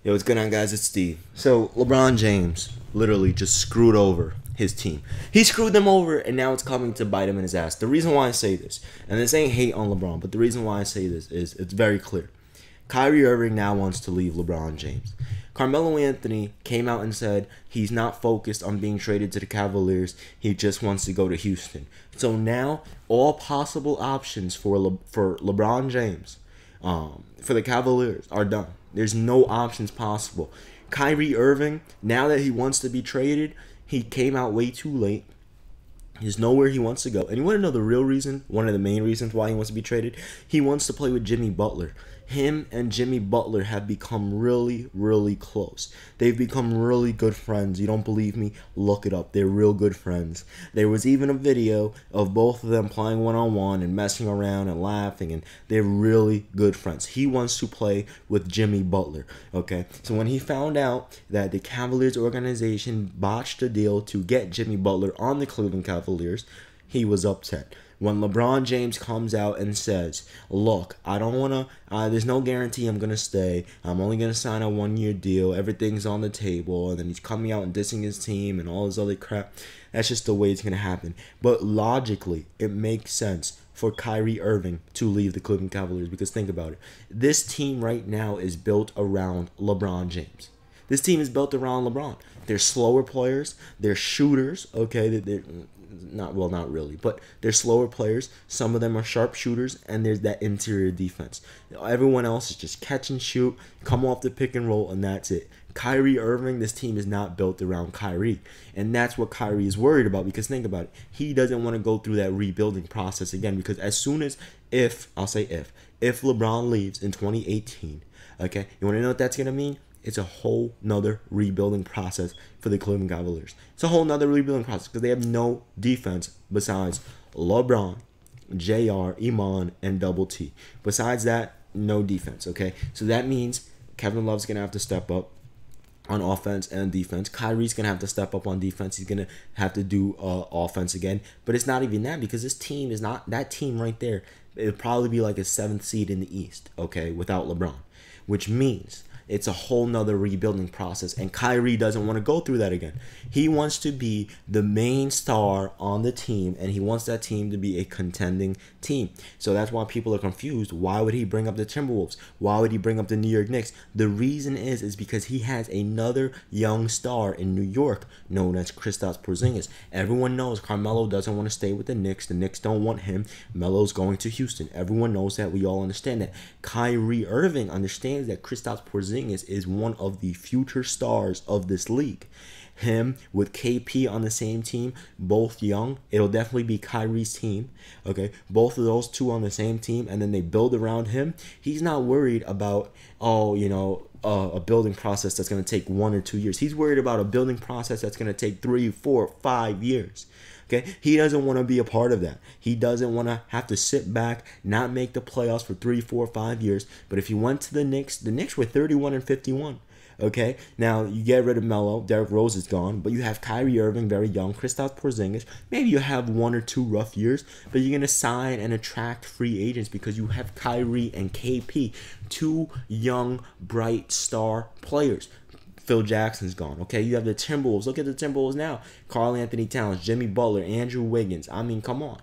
Yo, what's going on, guys? It's Steve. So, LeBron James literally just screwed over his team. He screwed them over, and now it's coming to bite him in his ass. The reason why I say this, and this ain't hate on LeBron, but the reason why I say this is it's very clear. Kyrie Irving now wants to leave LeBron James. Carmelo Anthony came out and said he's not focused on being traded to the Cavaliers. He just wants to go to Houston. So now all possible options for LeBron James, for the Cavaliers, are done. There's no options possible. Kyrie Irving, now that he wants to be traded, he came out way too late. He's nowhere he wants to go. And you want to know the real reason? One of the main reasons why he wants to be traded? He wants to play with Jimmy Butler. Him and Jimmy Butler have become really, really close. They've become really good friends. You don't believe me? Look it up. They're real good friends. There was even a video of both of them playing one-on-one and messing around and laughing, and they're really good friends. He wants to play with Jimmy Butler, okay? So when he found out that the Cavaliers organization botched a deal to get Jimmy Butler on the Cleveland Cavaliers, he was upset. When LeBron James comes out and says, look, I don't want to, there's no guarantee I'm going to stay. I'm only going to sign a one-year deal. Everything's on the table. And then he's coming out and dissing his team and all this other crap. That's just the way it's going to happen. But logically, it makes sense for Kyrie Irving to leave the Cleveland Cavaliers. Because think about it. This team right now is built around LeBron James. This team is built around LeBron. They're slower players. They're shooters, okay? They're not really, but they're slower players. Some of them are sharp shooters, and there's that interior defense. Everyone else is just catch and shoot, come off the pick and roll, and that's it. Kyrie Irving, this team is not built around Kyrie, and that's what Kyrie is worried about, because think about it. He doesn't want to go through that rebuilding process again, because as soon as, if LeBron leaves in 2018, okay, you want to know what that's going to mean? It's a whole nother rebuilding process for the Cleveland Cavaliers. It's a whole nother rebuilding process because they have no defense besides LeBron, JR, Iman, and Double T. Besides that, no defense, okay? So that means Kevin Love's going to have to step up on offense and defense. Kyrie's going to have to step up on defense. He's going to have to do offense again. But it's not even that, because this team is not, that team right there, it'll probably be like a 7th seed in the East, okay, without LeBron, which means it's a whole nother rebuilding process, and Kyrie doesn't want to go through that again. He wants to be the main star on the team, and he wants that team to be a contending team. So that's why people are confused. Why would he bring up the Timberwolves? Why would he bring up the New York Knicks? The reason is because he has another young star in New York known as Kristaps Porzingis. Everyone knows Carmelo doesn't want to stay with the Knicks. The Knicks don't want him. Melo's going to Houston. Everyone knows that. We all understand that. Kyrie Irving understands that Kristaps Porzingis is one of the future stars of this league. Him with KP on the same team, both young. It'll definitely be Kyrie's team. Okay, both of those two on the same team, and then they build around him. He's not worried about, a building process that's going to take 1 or 2 years. He's worried about a building process that's going to take 3, 4, 5 years. Okay, he doesn't want to be a part of that. He doesn't want to have to sit back, not make the playoffs for 3, 4, 5 years. But if you went to the Knicks were 31-51. Okay, now you get rid of Melo, Derrick Rose is gone, but you have Kyrie Irving, very young, Kristaps Porzingis. Maybe you have 1 or 2 rough years, but you're gonna sign and attract free agents because you have Kyrie and KP, 2 young, bright star players. Phil Jackson's gone. Okay, you have the Timberwolves. Look at the Timberwolves now. Karl Anthony Towns, Jimmy Butler, Andrew Wiggins. I mean, come on.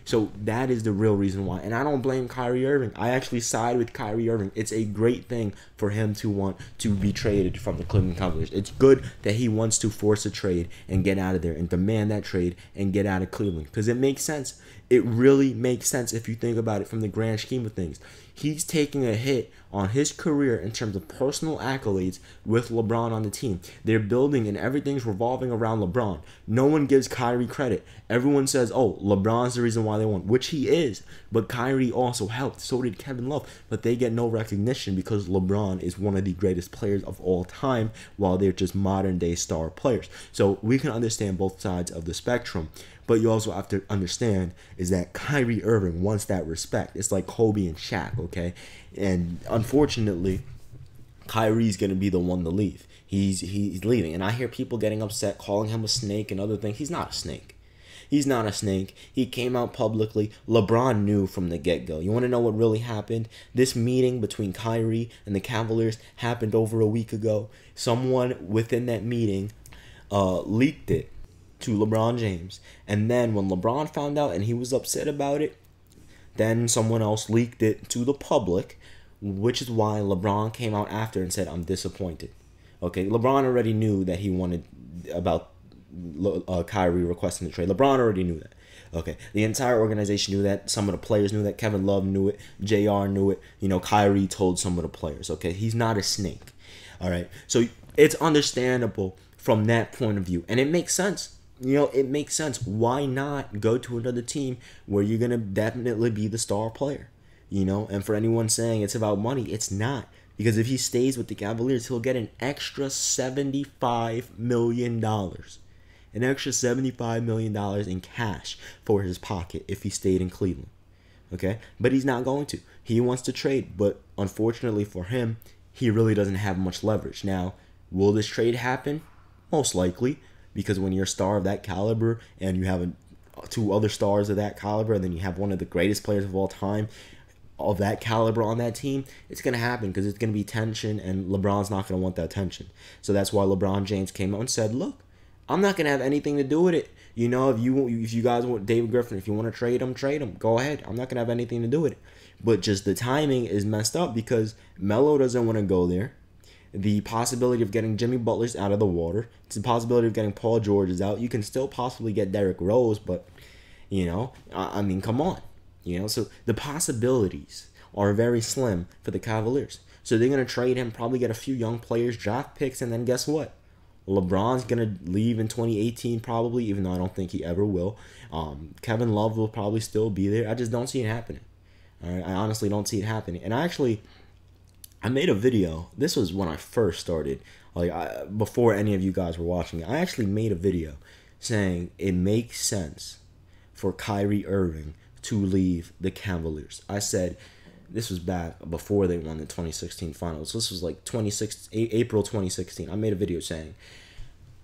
So that is the real reason why. And I don't blame Kyrie Irving. I actually side with Kyrie Irving. It's a great thing for him to want to be traded from the Cleveland Cavaliers. It's good that he wants to force a trade and get out of there and demand that trade and get out of Cleveland, because it makes sense. It really makes sense if you think about it from the grand scheme of things. He's taking a hit on his career in terms of personal accolades with LeBron on the team. They're building and everything's revolving around LeBron. No one gives Kyrie credit. Everyone says, oh, LeBron's the reason why they won, which he is. But Kyrie also helped. So did Kevin Love. But they get no recognition because LeBron is one of the greatest players of all time, while they're just modern day star players. So we can understand both sides of the spectrum. But you also have to understand is that Kyrie Irving wants that respect. It's like Kobe and Shaq, okay? And unfortunately, Kyrie's going to be the one to leave. He's leaving. And I hear people getting upset, calling him a snake and other things. He's not a snake. He's not a snake. He came out publicly. LeBron knew from the get-go. You want to know what really happened? This meeting between Kyrie and the Cavaliers happened over a week ago. Someone within that meeting leaked it to LeBron James. And then when LeBron found out and he was upset about it, then someone else leaked it to the public, which is why LeBron came out after and said, I'm disappointed. Okay, LeBron already knew that he wanted about Kyrie requesting the trade. LeBron already knew that. Okay, the entire organization knew that. Some of the players knew that. Kevin Love knew it. JR knew it. Kyrie told some of the players. Okay, he's not a snake. All right, so it's understandable from that point of view, and it makes sense. It makes sense. Why not go to another team where you're gonna definitely be the star player? And for anyone saying it's about money, it's not. Because if he stays with the Cavaliers, he'll get an extra $75 million. An extra $75 million in cash for his pocket if he stayed in Cleveland. Okay? But he's not going to. He wants to trade. But unfortunately for him, he really doesn't have much leverage. Now, will this trade happen? Most likely. Because when you're a star of that caliber and you have two other stars of that caliber and then you have one of the greatest players of all time of that caliber on that team, it's going to happen because it's going to be tension and LeBron's not going to want that tension. So that's why LeBron James came out and said, look, I'm not going to have anything to do with it. If you guys want David Griffin, if you want to trade him, go ahead. I'm not going to have anything to do with it. But just the timing is messed up because Melo doesn't want to go there. The possibility of getting Jimmy Butler's out of the water. It's the possibility of getting Paul George's out. You can still possibly get Derrick Rose, but, come on. So the possibilities are very slim for the Cavaliers. So they're going to trade him, probably get a few young players, draft picks, and then guess what? LeBron's going to leave in 2018 probably, even though I don't think he ever will. Kevin Love will probably still be there. I just don't see it happening. All right? I honestly don't see it happening. And I made a video. This was when I first started, before any of you guys were watching it. I actually made a video saying it makes sense for Kyrie Irving to leave the Cavaliers. I said, this was back before they won the 2016 finals. This was like April 2016. I made a video saying,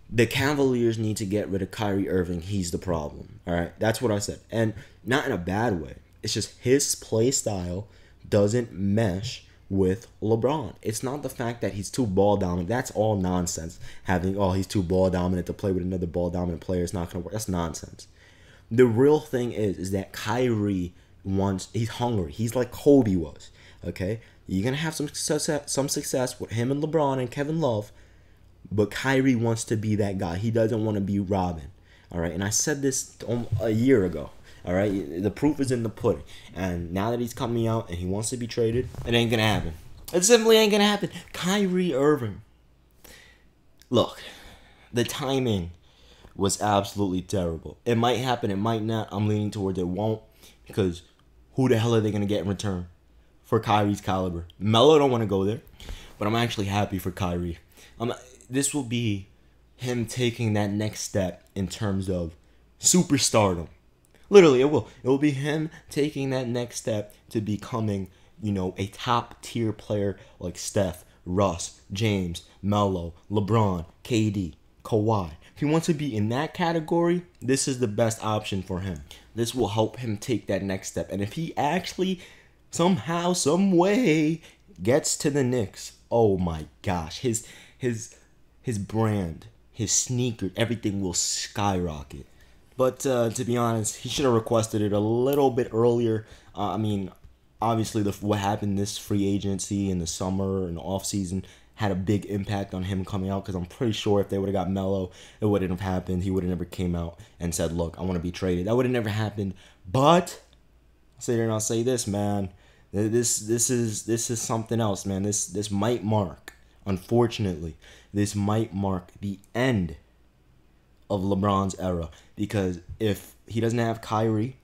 the Cavaliers need to get rid of Kyrie Irving. He's the problem. All right, that's what I said. And not in a bad way. It's just his play style doesn't mesh with LeBron. It's not the fact that he's too ball dominant. That's all nonsense. He's too ball dominant to play with another ball dominant player. It's not going to work. That's nonsense. The real thing is that Kyrie he's hungry. He's like Kobe was. Okay? You're going to have some success with him and LeBron and Kevin Love, but Kyrie wants to be that guy. He doesn't want to be Robin. All right? And I said this a year ago. All right? The proof is in the pudding. And now that he's coming out and he wants to be traded, it ain't going to happen. It simply ain't going to happen. Kyrie Irving. Look, the timing was absolutely terrible. It might happen, it might not. I'm leaning towards it won't, because who the hell are they going to get in return for Kyrie's caliber? Melo don't want to go there, but I'm actually happy for Kyrie. This will be him taking that next step in terms of superstardom. Literally, it will. It will be him taking that next step to becoming, a top tier player like Steph, Russ, James, Melo, LeBron, KD, Kawhi. If he wants to be in that category, this is the best option for him. This will help him take that next step. And if he actually somehow, some way gets to the Knicks, oh my gosh, his brand, his sneaker, everything will skyrocket. But to be honest, he should have requested it a little bit earlier. Obviously, what happened this free agency in the summer and the offseason had a big impact on him coming out, because I'm pretty sure if they would have got Melo, it wouldn't have happened. He would have never came out and said, look, I want to be traded. That would have never happened. But I'll sit here and I'll say this, man. This is something else, man. This might mark, unfortunately, this might mark the end of LeBron's era. Because if he doesn't have Kyrie,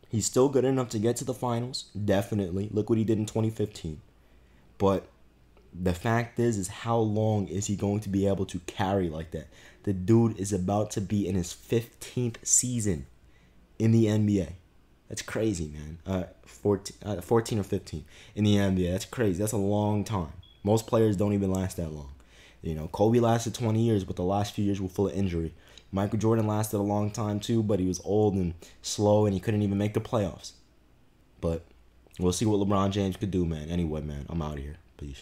he's still good enough to get to the finals. Definitely. Look what he did in 2015. But the fact is how long is he going to be able to carry like that? The dude is about to be in his 15th season in the NBA. That's crazy, man. 14 or 15 in the NBA. That's crazy. That's a long time. Most players don't even last that long. You know, Kobe lasted 20 years, but the last few years were full of injury. Michael Jordan lasted a long time too, but he was old and slow, and he couldn't even make the playoffs. But we'll see what LeBron James could do, man. Anyway, man, I'm out of here. Peace.